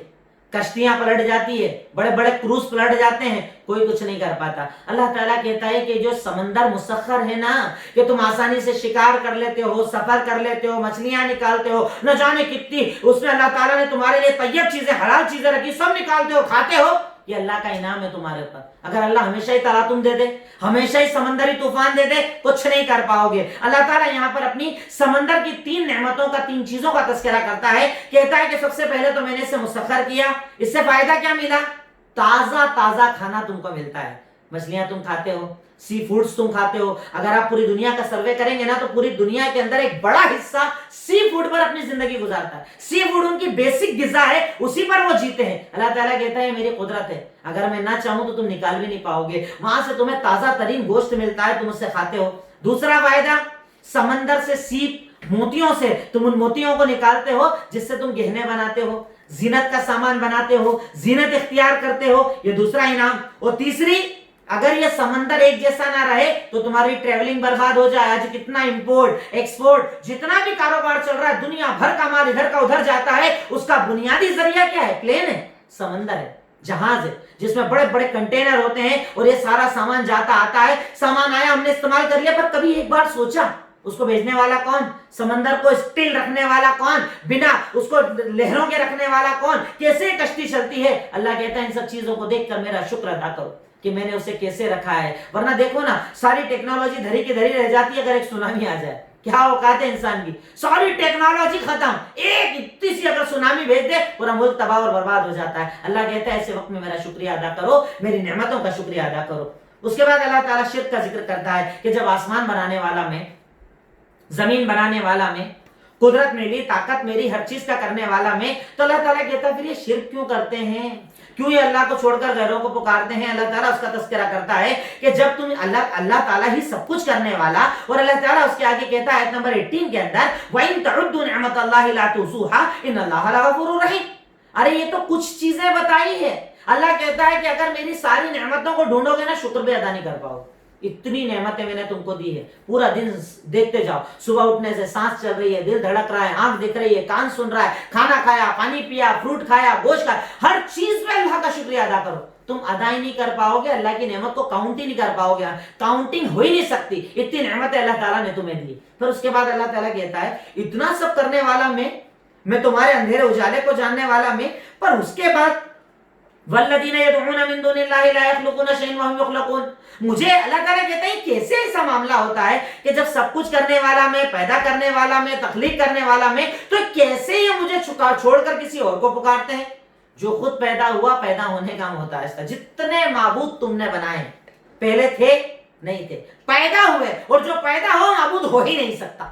کشتیاں پلٹ جاتی ہے، بڑے بڑے کروز پلٹ جاتے ہیں، کوئی کچھ نہیں کر پاتا. اللہ تعالیٰ کہتا ہے کہ جو سمندر مسخر ہے نا، کہ تم آسانی سے شکار کر لیتے ہو، سفر کر لیتے ہو، مچھلیاں نکالتے ہو، نہ جانے کتنی اس میں اللہ تعالیٰ نے تمہارے لیے طیب چیزیں، حلال چیزیں رکھی، سب نکالتے ہو، کھاتے ہو. یہ اللہ کا انعام ہے تمہارے اوپر. اگر اللہ ہمیشہ ہی تلاطم دے دے، ہمیشہ ہی سمندری طوفان دے دے، کچھ نہیں کر پاؤ گے. اللہ تعالیٰ یہاں پر اپنی سمندر کی 3 نعمتوں کا، 3 چیزوں کا تذکرہ کرتا ہے. کہتا ہے کہ سب سے پہلے تو میں نے اسے مسخر کیا، اس سے فائدہ کیا ملا؟ تازہ تازہ کھانا تم کو ملتا ہے. مچھلیاں تم کھاتے ہو، سی فوڈز تم کھاتے ہو. اگر آپ پوری دنیا کا سروے کریں گے نا، تو پوری دنیا کے اندر ایک بڑا حصہ سی فوڈ پر اپنی زندگی گزارتا ہے. سی فوڈ ان کی بیسک غذا ہے، اسی پر وہ جیتے ہیں. اللہ تعالیٰ کہتا ہے میری قدرت ہے، اگر میں نہ چاہوں تو تم نکال بھی نہیں پاؤ گے. وہاں سے تمہیں تازہ ترین گوشت ملتا ہے، تم اس سے کھاتے ہو. دوسرا فائدہ، سمندر سے سیپ، موتیوں سے تم ان موتیوں کو نکالتے ہو جس سے تم گہنے بناتے ہو، زینت کا سامان بناتے ہو، زینت اختیار کرتے ہو. یہ دوسرا انعام. اور تیسری، اگر یہ سمندر ایک جیسا نہ رہے تو تمہاری ٹریولنگ برباد ہو جائے. آج کتنا امپورٹ ایکسپورٹ، جتنا بھی کاروبار چل رہا ہے، دنیا بھر کا مال ادھر کا ادھر جاتا ہے، اس کا بنیادی ذریعہ کیا ہے؟ پلین ہے، سمندر ہے، جہاز ہے، جس میں بڑے بڑے کنٹینر ہوتے ہیں اور یہ سارا سامان جاتا آتا ہے. سامان آیا، ہم نے استعمال کر لیا، پر کبھی ایک بار سوچا اس کو بھیجنے والا کون؟ سمندر کو اسٹل رکھنے والا کون؟ بنا اس کو لہروں کے رکھنے والا کون؟ کیسے کشتی چلتی ہے؟ اللہ کہتا ہے ان سب چیزوں کو دیکھ کر میرا شکر ادا کرو کہ میں نے اسے کیسے رکھا ہے. ورنہ دیکھو نا، ساری ٹیکنالوجی دھری کی دھری رہ جاتی ہے اگر ایک سونامی آ جائے. کیا اوقات ہے انسان کی، ساری ٹیکنالوجی ختم، ایک اتنی سی اگر سونامی بھیج دے پورا ملک تباہ اور برباد ہو جاتا ہے. اللہ کہتا ہے ایسے وقت میں میرا شکریہ ادا کرو، میری نعمتوں کا شکریہ ادا کرو. اس کے بعد اللہ تعالیٰ شرک کا ذکر کرتا ہے کہ جب آسمان بنانے والا میں زمین بنانے والا میں، قدرت میری، طاقت میری، ہر چیز کا کرنے والا میں، تو اللہ تعالیٰ کہتا ہے پھر یہ شرک کیوں کرتے ہیں، کیوں یہ اللہ کو چھوڑ کر غیروں کو پکارتے ہیں؟ اللہ تعالیٰ اس کا تذکرہ کرتا ہے کہ جب تم اللہ تعالیٰ ہی سب کچھ کرنے والا، اور اللہ تعالیٰ اس کے آگے کہتا ہے آیت نمبر 18 کے اندر وَإِن تَعُدُّوا نِعْمَةَ اللَّهِ لَا تُحْصُوهَا إِنَّ اللَّهَ لَغَفُورٌ رَحِيمٌ۔ ارے یہ تو کچھ چیزیں بتائی ہے، اللہ کہتا ہے کہ اگر میری ساری نعمتوں کو ڈھونڈو گے نا، شکر بھی ادا نہیں کر پاؤ۔ اتنی نعمتیں میں نے تم کو دی ہے، پورا دن دیکھتے جاؤ، صبح اٹھنے سے سانس چل رہی ہے، دل دھڑک رہا ہے، آنکھ دیکھ رہی ہے، کان سن رہا ہے، کھانا کھایا، پانی پیا، فروٹ کھایا، گوشت کھایا، ہر چیز پہ اللہ کا شکریہ ادا کرو۔ تم ادا ہی نہیں کر پاؤ گے، اللہ کی نعمت کو کاؤنٹ ہی نہیں کر پاؤ گے، کاؤنٹنگ ہو ہی نہیں سکتی، اتنی نعمتیں اللہ تعالیٰ نے تمہیں دی۔ پھر اس کے بعد اللہ تعالیٰ کہتا ہے اتنا سب کرنے والا میں تمہارے اندھیرے اجالے کو جاننے والا میں، پر اس کے بعد والذین یدعون من دون اللہ لا یخلقون شیئا وهم یخلقون، مجھے اللہ تعالیٰ کہتا ہے کیسے ایسا معاملہ ہوتا ہے کہ جب سب کچھ کرنے والا میں، پیدا کرنے والا میں، تخلیق کرنے والا میں، تو کیسے یہ مجھے چھوڑ کر کسی اور کو پکارتے ہیں؟ جو خود پیدا ہوا، پیدا ہونے کا محتاج تھا۔ جتنے معبود تم نے بنائے پہلے تھے نہیں تھے، پیدا ہوئے، اور جو پیدا ہو معبود ہو ہی نہیں سکتا،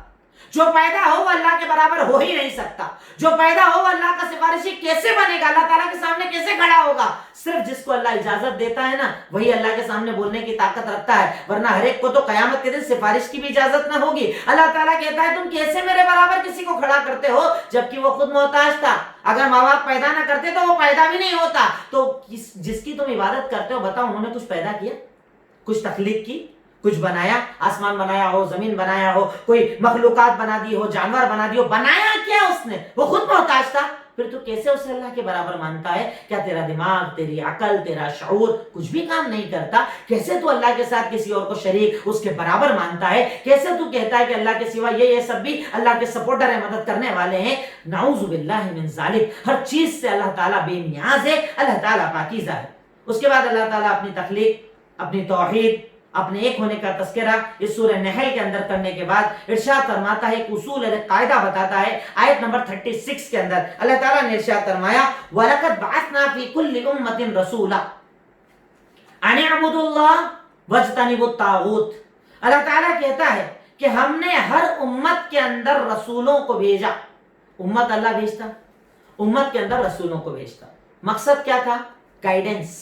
جو پیدا ہو وہ اللہ کے برابر ہو ہی نہیں سکتا، جو پیدا ہو وہ اللہ کا سفارشی کیسے بنے گا، اللہ تعالیٰ کے سامنے کیسے کھڑا ہوگا؟ صرف جس کو اللہ اجازت دیتا ہے نا وہی اللہ کے سامنے بولنے کی طاقت رکھتا ہے، ورنہ ہر ایک کو تو قیامت کے دن سفارش کی بھی اجازت نہ ہوگی۔ اللہ تعالیٰ کہتا ہے تم کیسے میرے برابر کسی کو کھڑا کرتے ہو جبکہ وہ خود محتاج تھا؟ اگر ماں باپ پیدا نہ کرتے تو وہ پیدا بھی نہیں ہوتا۔ تو جس کی تم عبادت کرتے ہو، بتاؤ انہوں نے کچھ پیدا کیا، کچھ تخلیق کی، کچھ بنایا؟ آسمان بنایا ہو، زمین بنایا ہو، کوئی مخلوقات بنا دی ہو، جانور بنا دی ہو، بنایا کیا اس نے؟ وہ خود محتاج تھا۔ پھر تو کیسے اسے اللہ کے برابر مانتا ہے؟ کیا تیرا دماغ، تیری عقل، تیرا شعور کچھ بھی کام نہیں کرتا؟ کیسے تو اللہ کے ساتھ کسی اور کو شریک، اس کے برابر مانتا ہے؟ کیسے تو کہتا ہے کہ اللہ کے سوا یہ سب بھی اللہ کے سپورٹر ہیں، مدد کرنے والے ہیں؟ نعوذ باللہ من ذالک، ہر چیز سے اللہ تعالیٰ بے نیاز ہے، اللہ تعالیٰ پاکیزہ ہے۔ اس کے بعد اللہ تعالیٰ اپنی تخلیق، اپنی توحید، اپنے ایک ہونے کا تذکرہ اس سورہ نحل کے اندر کرنے کے بعد ارشاد فرماتا ہے، ایک اصول، ایک قاعدہ بتاتا ہے۔ آیت نمبر 36 کے اندر اللہ تعالیٰ نے ارشاد فرمایا وَلَقَدْ بَعَثْنَا فِي كُلِّ أُمَّةٍ رَسُولًا أَنِ اعْبُدُوا اللَّهَ وَاجْتَنِبُوا الطَّاغُوتَ۔ اللہ تعالیٰ کہتا ہے کہ ہم نے ہر امت کے اندر رسولوں کو بھیجا۔ امت اللہ بھیجتا، امت کے اندر رسولوں کو بھیجتا۔ مقصد کیا تھا؟ گائیڈنس،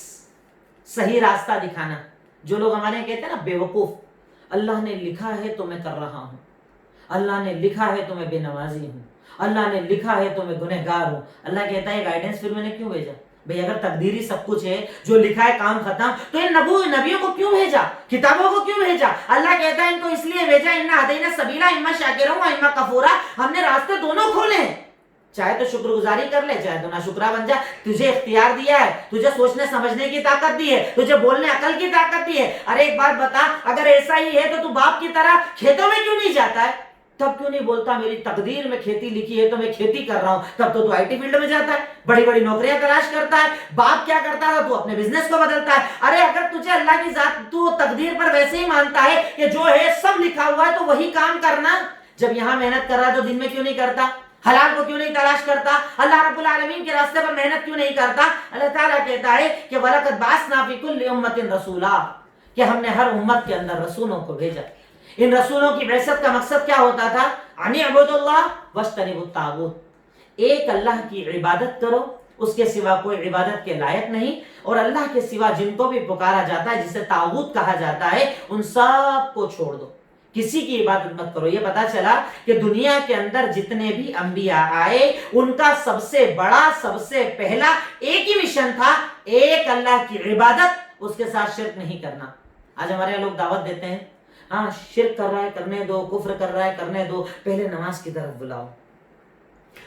صحیح راستہ دکھانا۔ جو لوگ ہمارے کہتے ہیں نا بیوقوف، اللہ نے لکھا ہے تو میں کر رہا ہوں، اللہ نے لکھا ہے تو میں بے نمازی ہوں، اللہ نے لکھا ہے تو میں گنہگار ہوں۔ اللہ کہتا ہے گائیڈنس پھر میں نے کیوں بھیجا؟ بھئی اگر تقدیری سب کچھ ہے، جو لکھا ہے کام ختم، تو ان نبیوں کو کیوں بھیجا، کتابوں کو کیوں بھیجا؟ اللہ کہتا ہے ان کو اس لیے بھیجا اِنَّا ہَدَيْنَا السَّبِيلَ إِمَّا شَاكِرًا وَإِمَّا كَفُورًا، ہم نے راستے دونوں کھولے ہیں، چاہے تو شکر گزاری کر لے، چاہے تو ناشکرا بن جا۔ تجھے اختیار دیا ہے، تجھے سوچنے سمجھنے کی طاقت دی ہے، تجھے بولنے عقل کی طاقت دی ہے۔ ارے ایک بات بتا، اگر ایسا ہی ہے تو باپ کی طرح کھیتوں میں کیوں نہیں جاتا ہے؟ تب کیوں نہیں بولتا میری تقدیر میں کھیتی لکھی ہے تو میں کھیتی کر رہا ہوں؟ تب تو آئی ٹی فیلڈ میں جاتا ہے، بڑی بڑی نوکریاں تلاش کرتا ہے۔ باپ کیا کرتا ہے؟ تو اپنے بزنس کو بدلتا ہے۔ ارے اگر تجھے اللہ کی ذات، تو تقدیر پر ویسے ہی مانتا ہے کہ جو ہے سب لکھا ہوا ہے تو وہی کام کرنا۔ جب یہاں محنت کر رہا ہے تو دن میں کیوں نہیں کرتا؟ حلال کو کیوں نہیں تلاش کرتا؟ اللہ رب العالمین کے راستے پر محنت کیوں نہیں کرتا؟ اللہ تعالیٰ کہتا ہے کہ وَلَقَدْ بَعَثْنَا فِي كُلِّ أُمَّةٍ رَسُولًا، کہ ہم نے ہر امت کے اندر رسولوں کو بھیجا۔ ان رسولوں کی بعثت کا مقصد کیا ہوتا تھا؟ أَنِ اعْبُدُوا اللَّهَ وَاجْتَنِبُوا الطَّاغُوتَ، ایک اللہ کی عبادت کرو، اس کے سوا کوئی عبادت کے لائق نہیں، اور اللہ کے سوا جن کو بھی پکارا جاتا ہے، جسے طاغوت کہا جاتا ہے، ان سب کو چھوڑ دو، کسی کی عبادت مت کرو۔ یہ پتا چلا کہ دنیا کے اندر جتنے بھی انبیاء آئے، ان کا سب سے بڑا، سب سے پہلا ایک ہی مشن تھا، ایک اللہ کی عبادت، اس کے ساتھ شرک نہیں کرنا۔ آج ہمارے یہاں لوگ دعوت دیتے ہیں، ہاں شرک کر رہا ہے کرنے دو، کفر کر رہا ہے کرنے دو، پہلے نماز کی طرف بلاؤ،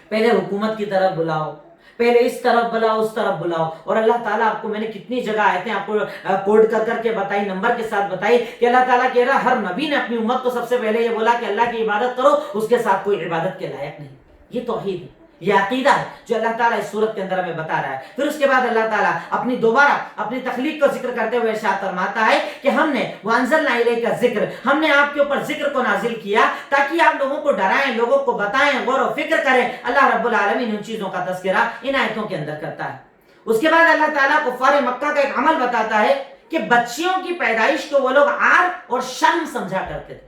پہلے حکومت کی طرف بلاؤ، پہلے اس طرف بلاؤ، اس طرف بلاؤ۔ اور اللہ تعالیٰ آپ کو، میں نے کتنی جگہ آیتیں آپ کو کوڈ کر کر کے بتائی، نمبر کے ساتھ بتائی، کہ اللہ تعالیٰ کہہ رہا ہر نبی نے اپنی امت کو سب سے پہلے یہ بولا کہ اللہ کی عبادت کرو، اس کے ساتھ کوئی عبادت کے لائق نہیں۔ یہ توحید ہے، یہ عقیدہ ہے جو اللہ تعالیٰ اس صورت کے اندر ہمیں بتا رہا ہے۔ پھر اس کے بعد اللہ تعالیٰ اپنی دوبارہ اپنی تخلیق کو ذکر کرتے ہوئے ارشاد فرماتا ہے کہ ہم نے وَأَنزَلْنَا إِلَيْكَ الذِّكْرَ، ہم نے آپ کے اوپر ذکر کو نازل کیا تاکہ آپ لوگوں کو ڈرائیں، لوگوں کو بتائیں، غور و فکر کریں۔ اللہ رب العالمین ان چیزوں کا تذکرہ ان آیتوں کے اندر کرتا ہے۔ اس کے بعد اللہ تعالیٰ کفار مکہ کا ایک عمل بتاتا ہے کہ بچیوں کی پیدائش کو وہ لوگ عار اور شرم سمجھا کرتے تھے۔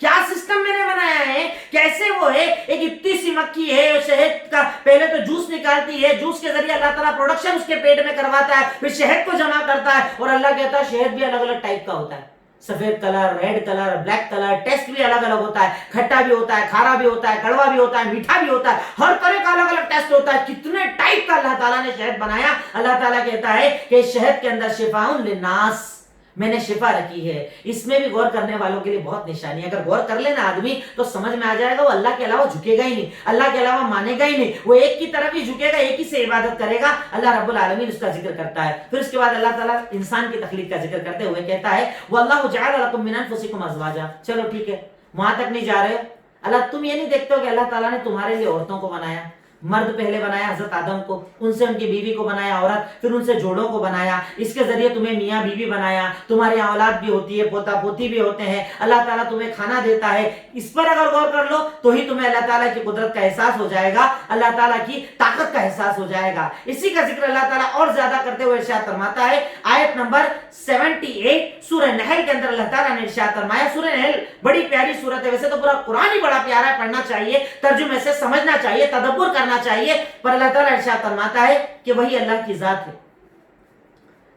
کیا سسٹم میں نے بنایا ہے, کیسے وہ ہے, ایک اتنی سی مکھی ہے شہد کا پہلے تو جوس نکالتی ہے, جوس کے ذریعے اللہ تعالیٰ پروڈکشن اس کے پیٹ میں کرواتا ہے, پھر شہد کو جمع کرتا ہے, اور اللہ کہتا ہے شہد بھی الگ الگ ٹائپ کا ہوتا ہے, سفید colour, red colour, black colour, taste بھی الگ الگ ہوتا ہے, کھٹا بھی ہوتا ہے, کھارا بھی ہوتا ہے, کڑوا بھی ہوتا ہے, میٹھا بھی ہوتا ہے, ہر طرح کا الگ الگ ٹیسٹ ہوتا ہے. کتنے ٹائپ کا اللہ تعالیٰ نے شہد بنایا. اللہ تعالیٰ کہتا ہے کہ شہد کے اندر شفاء للناس, میں نے شفا رکھی ہے. اس میں بھی غور کرنے والوں کے لیے بہت نشانی ہے. اگر غور کر لینا آدمی تو سمجھ میں آ جائے گا وہ اللہ کے علاوہ جھکے گا ہی نہیں, اللہ کے علاوہ مانے گا ہی نہیں, وہ ایک کی طرف ہی جھکے گا, ایک ہی سے عبادت کرے گا. اللہ رب العالمین اس کا ذکر کرتا ہے. پھر اس کے بعد اللہ تعالیٰ انسان کی تخلیق کا ذکر کرتے ہوئے کہتا ہے واللہ جعل لکم من انفسکم ازواجا. چلو ٹھیک ہے, وہاں تک نہیں جا رہے. اللہ تم یہ نہیں دیکھتے ہو کہ اللہ تعالیٰ نے تمہارے لیے عورتوں کو بنایا, مرد پہلے بنایا حضرت آدم کو, ان سے ان کی بیوی کو بنایا عورت, پھر ان سے جوڑوں کو بنایا, اس کے ذریعے تمہیں میاں بیوی بنایا, تمہاری اولاد بھی ہوتی ہے, پوتا پوتی بھی ہوتے ہیں, اللہ تعالیٰ تمہیں کھانا دیتا ہے. اس پر اگر غور کر لو تو ہی تمہیں اللہ تعالیٰ کی قدرت کا احساس ہو جائے گا, اللہ تعالیٰ کی طاقت کا احساس ہو جائے گا. اسی کا ذکر اللہ تعالیٰ اور زیادہ کرتے ہوئے ارشاد فرماتا ہے آیت نمبر 78 سورہ نحل کے اندر. اللہ تعالیٰ نے ارشاد فرمایا, سورہ نحل بڑی پیاری سورت ہے, ویسے تو پورا قرآن ہی بڑا پیارا ہے, پڑھنا چاہیے, ترجمے سے سمجھنا چاہیے, تدبر کرنا چاہیے, پر اللہ تعالیٰ ارشاد فرماتا ہے کہ وہی اللہ کی ذات ہے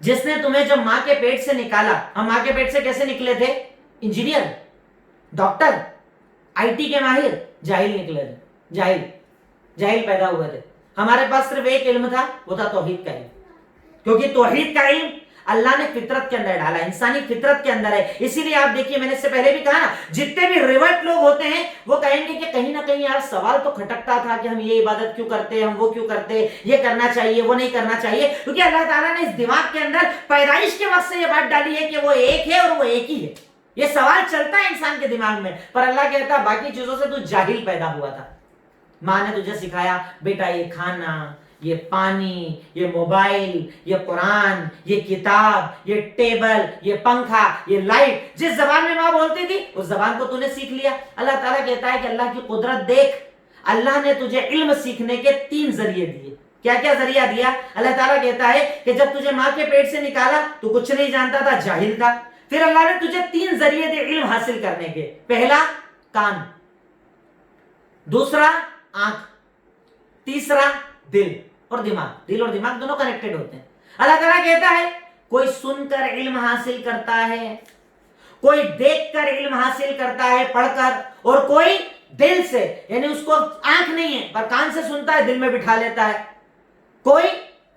جس نے تمہیں جب ماں کے پیٹ سے نکالا. ہم ماں کے پیٹ سے کیسے نکلے تھے؟ انجینئر, ڈاکٹر, آئی ٹی کے ماہر, جاہل نکلے تھے, جاہل پیدا ہوئے تھے. ہمارے پاس صرف ایک علم تھا, وہ تھا توحید کا علم, کیونکہ توحید کا علم اللہ نے فطرت کے اندر ڈالا, انسانی فطرت کے اندر ہے. اسی لیے آپ دیکھیے, میں نے اس سے پہلے بھی کہا نا, جتنے بھی ریورٹ لوگ ہوتے ہیں وہ کہیں گے کہ کہیں نہ کہیں یار سوال تو کھٹکتا تھا کہ ہم یہ عبادت کیوں کرتے, ہم وہ کیوں کرتے, یہ کرنا چاہیے وہ نہیں کرنا چاہیے, کیونکہ اللہ تعالیٰ نے اس دماغ کے اندر پیدائش کے وقت سے یہ بات ڈالی ہے کہ وہ ایک ہے اور وہ ایک ہی ہے. یہ سوال چلتا ہے انسان کے دماغ میں, پر اللہ کہتا ہے باقی چیزوں سے تو جاہل پیدا ہوا تھا. ماں نے تجھے سکھایا بیٹا یہ کھانا, یہ پانی, یہ موبائل, یہ قرآن, یہ کتاب, یہ ٹیبل, یہ پنکھا, یہ لائٹ, جس زبان میں ماں بولتی تھی اس زبان کو تو نے سیکھ لیا. اللہ تعالیٰ کہتا ہے کہ اللہ کی قدرت دیکھ, اللہ نے تجھے علم سیکھنے کے 3 ذریعے دیے. کیا کیا ذریعہ دیا؟ اللہ تعالیٰ کہتا ہے کہ جب تجھے ماں کے پیٹ سے نکالا تو کچھ نہیں جانتا تھا, جاہل تھا. پھر اللہ نے تجھے 3 ذریعے دیے علم حاصل کرنے کے. پہلا کان, دوسرا آنکھ, تیسرا دل اور دماغ. دل اور دماغ دونوں کنیکٹڈ ہوتے ہیں. اللہ تعالیٰ کہتا ہے کوئی سن کر علم حاصل کرتا ہے, کوئی دیکھ کر علم حاصل کرتا ہے پڑھ کر, اور کوئی دل سے, یعنی اس کو آنکھ نہیں ہے پر کان سے سنتا ہے, دل میں بٹھا لیتا ہے. کوئی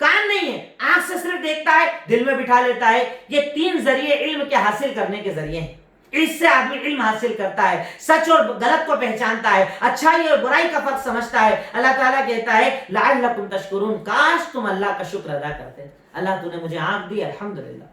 کان نہیں ہے, آنکھ سے صرف دیکھتا ہے, دل میں بٹھا لیتا ہے. یہ 3 ذریعے علم کے حاصل کرنے کے ذریعے ہیں. اس سے آدمی علم حاصل کرتا ہے, سچ اور غلط کو پہچانتا ہے, اچھائی اور برائی کا فرق سمجھتا ہے. اللہ تعالیٰ کہتا ہے لعلکم تشکرون, کاش تم اللہ کا شکر ادا کرتے. اللہ تو نے مجھے آنکھ دی, الحمدللہ.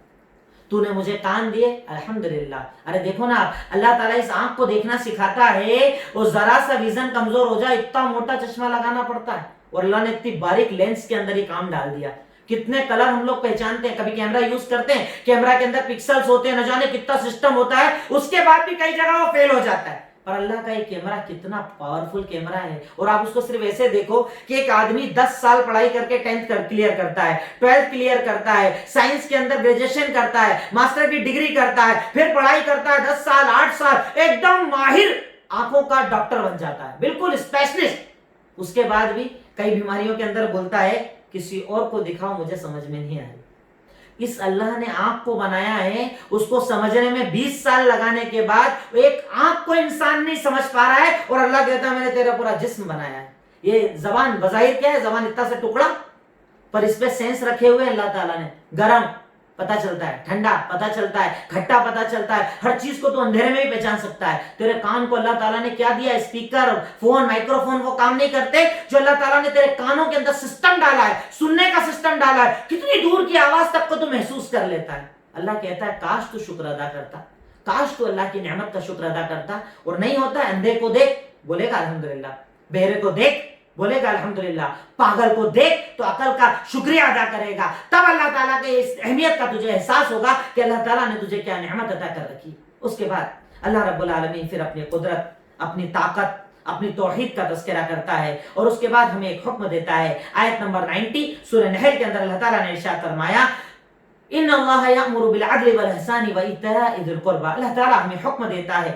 تو نے مجھے کان دیے, الحمدللہ. ارے دیکھو نا, اللہ تعالیٰ اس آنکھ کو دیکھنا سکھاتا ہے, اور ذرا سا ویژن کمزور ہو جائے اتنا موٹا چشمہ لگانا پڑتا ہے, اور اللہ نے اتنی باریک لینس کے اندر ہی کام ڈال دیا. کتنے کلر ہم لوگ پہچانتے ہیں, کبھی کیمرہ یوز کرتے ہیں, کیمرہ کے اندر پکسلز ہوتے ہیں, نہ جانے کتنا سسٹم ہوتا ہے, اس کے بعد بھی کئی جگہ وہ فیل ہو جاتا ہے. پر اللہ کا یہ کیمرہ کتنا پاورفل کیمرہ ہے. اور آپ اس کو صرف ایسے دیکھو کہ ایک آدمی 10 سال پڑھائی کر کے 10th کلیئر کرتا ہے, 12th کلیئر کرتا ہے, سائنس کے اندر گریجویشن کرتا ہے, ماسٹر کی ڈگری کرتا ہے, پھر پڑھائی کرتا ہے 10 سال 8 سال, ایک دم ماہر آنکھوں کا ڈاکٹر بن جاتا ہے, بالکل اسپیشلسٹ. اس کے بعد بھی کئی بیماریوں کے اندر بولتا ہے کسی اور کو دکھاؤ, مجھے سمجھ میں نہیں آئی. اس اللہ نے آنکھ کو بنایا ہے, اس کو سمجھنے میں 20 سال لگانے کے بعد ایک آنکھ کو انسان نہیں سمجھ پا رہا ہے, اور اللہ کہتا ہے میں نے تیرا پورا جسم بنایا ہے. یہ زبان بظاہر کیا ہے, زبان اتنا سے ٹکڑا, پر اس پہ سینس رکھے ہوئے اللہ تعالیٰ نے. گرم پتا چلتا ہے, ٹھنڈا پتا چلتا ہے, کھٹا پتا چلتا ہے, ہر چیز کو تو اندھیرے میں بھی پہچان سکتا ہے. تیرے کان کو اللہ تعالیٰ نے کیا دیا, اسپیکر, فون, مائکرو فون, وہ کام نہیں کرتے جو اللہ تعالیٰ نے تیرے کانوں کے اندر سسٹم ڈالا ہے, سننے کا سسٹم ڈالا ہے, کتنی دور کی آواز تک کو تو محسوس کر لیتا ہے. اللہ کہتا ہے کاش تو شکر ادا کرتا, کاش تو اللہ کی نعمت کا شکر ادا کرتا. اور نہیں ہوتا ہے, اندھے کو دیکھ بولے گا الحمدللہ, بہرے کو دیکھ بولے گا الحمدللہ, پاگل کو دیکھ تو عقل کا شکریہ ادا کرے گا. تب اللہ تعالیٰ کے اس اہمیت کا تجھے احساس ہوگا کہ اللہ تعالیٰ نے تجھے کیا نعمت عطا کر رکھی. اس کے بعد اللہ رب العالمین پھر اپنی قدرت, اپنی طاقت, اپنی توحید کا تذکرہ کرتا ہے, اور اس کے بعد ہمیں ایک حکم دیتا ہے. آیت نمبر 90 سورہ نحل کے اندر اللہ تعالیٰ نے ارشاد فرمایا ان اللہ یأمر بالعدل والإحسان وإیتاء ذی القربى. اللہ تعالیٰ ہمیں حکم دیتا ہے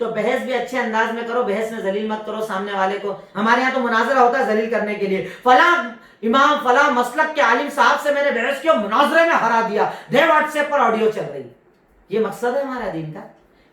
تو بحث بھی اچھے انداز میں کرو، بحث میں ذلیل مت کرو سامنے والے کو. ہمارے یہاں تو مناظرہ ہوتا ہے ذلیل کرنے کے لیے، فلاں امام فلاں مسلک کے عالم صاحب سے میں نے بحث کیا، مناظرے میں ہرا دیا، دے واٹس ایپ پر آڈیو چل رہی. یہ مقصد ہے ہمارا دین کا،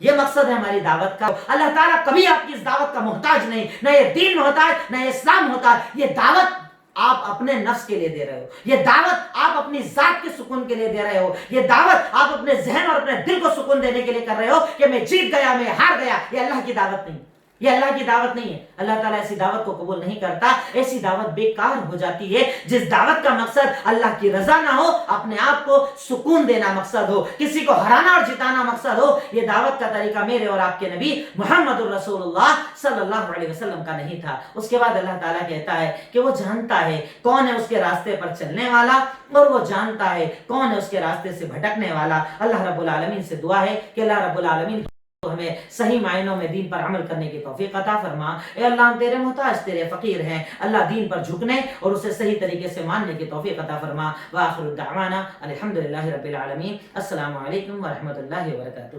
یہ مقصد ہے ہماری دعوت کا. اللہ تعالیٰ کبھی آپ کی اس دعوت کا محتاج نہیں، نہ یہ دین محتاج، نہ یہ اسلام محتاج. یہ دعوت آپ اپنے نفس کے لیے دے رہے ہو، یہ دعوت آپ اپنی ذات کے سکون کے لیے دے رہے ہو، یہ دعوت آپ اپنے ذہن اور اپنے دل کو سکون دینے کے لیے کر رہے ہو کہ میں جیت گیا، میں ہار گیا. یہ اللہ کی دعوت نہیں، یہ اللہ کی دعوت نہیں ہے. اللہ تعالیٰ ایسی دعوت کو قبول نہیں کرتا. ایسی دعوت بیکار ہو جاتی ہے جس دعوت کا مقصد اللہ کی رضا نہ ہو، اپنے آپ کو سکون دینا مقصد ہو، کسی کو ہرانا اور جتانا مقصد ہو. یہ دعوت کا طریقہ میرے اور آپ کے نبی محمد الرسول اللہ صلی اللہ علیہ وسلم کا نہیں تھا. اس کے بعد اللہ تعالیٰ کہتا ہے کہ وہ جانتا ہے کون ہے اس کے راستے پر چلنے والا، اور وہ جانتا ہے کون ہے اس کے راستے سے بھٹکنے والا. اللہ رب العالمین سے دعا ہے کہ اللہ رب العالمین ہمیں صحیح معنوں میں دین پر عمل کرنے کی توفیق عطا فرما. اے اللہ ہم تیرے محتاج، تیرے فقیر ہیں. اللہ دین پر جھکنے اور اسے صحیح طریقے سے ماننے کی توفیق عطا فرما. وآخر دعوانا الحمدللہ رب العالمین. السلام علیکم ورحمۃ اللہ وبرکاتہ.